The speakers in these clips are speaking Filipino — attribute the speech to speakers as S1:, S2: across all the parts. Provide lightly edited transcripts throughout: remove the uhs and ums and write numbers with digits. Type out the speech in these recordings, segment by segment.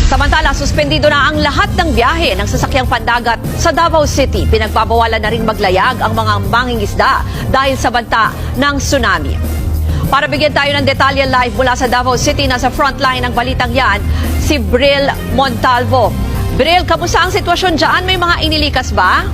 S1: Samantala, suspendido na ang lahat ng biyahe ng sasakyang pandagat sa Davao City. Pinagbabawalan na rin maglayag ang mga mangingisda dahil sa banta ng tsunami. Para bigyan tayo ng detalye live mula sa Davao City, nasa frontline ng balitang yan, si Bril Montalvo. Bril, kamusta ang sitwasyon dyan? May mga inilikas ba?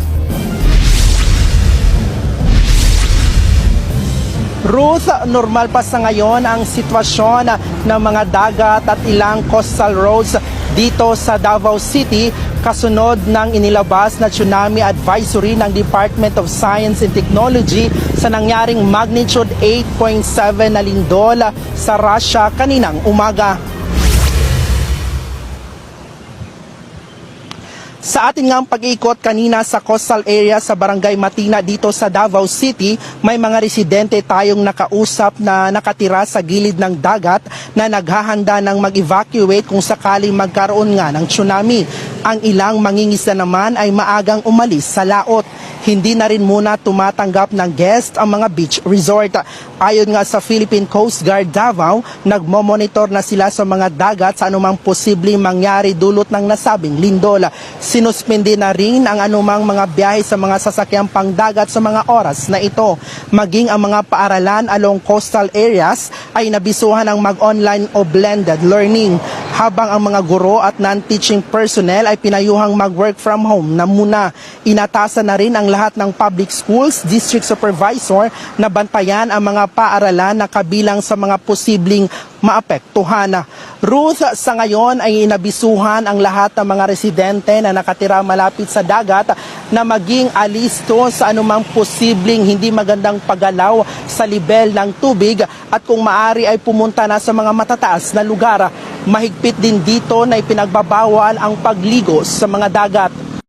S2: Ruth, normal pa sa ngayon ang sitwasyon ng mga dagat at ilang coastal roads dito sa Davao City kasunod ng inilabas na tsunami advisory ng Department of Science and Technology sa nangyaring magnitude 8.7 na lindol sa Russia kaninang umaga. Sa ating ngang pag-iikot kanina sa coastal area sa Barangay Matina dito sa Davao City, may mga residente tayong nakausap na nakatira sa gilid ng dagat na naghahanda ng mag-evacuate kung sakaling magkaroon nga ng tsunami. Ang ilang mangingisda naman ay maagang umalis sa laot. Hindi na rin muna tumatanggap ng guest ang mga beach resort. Ayon nga sa Philippine Coast Guard Davao, nagmo-monitor na sila sa mga dagat sa anumang posibleng mangyari dulot ng nasabing lindol. Sinuspindi na rin ang anumang mga biyahe sa mga sasakyang pangdagat sa mga oras na ito. Maging ang mga paaralan along coastal areas ay nabisuhan ng mag-online o blended learning. Habang ang mga guro at non-teaching personnel ay pinayuhang mag-work from home na muna. Inatasan na rin ang lahat ng public schools, district supervisor na bantayan ang mga paaralan na kabilang sa mga posibleng maapektuhan. Ruth, sa ngayon ay inabisuhan ang lahat ng mga residente na nakatira malapit sa dagat na maging alisto sa anumang posibleng hindi magandang paggalaw sa level ng tubig at kung maaari ay pumunta na sa mga matataas na lugar. Mahigpit din dito na ipinagbabawal ang pagligo sa mga dagat.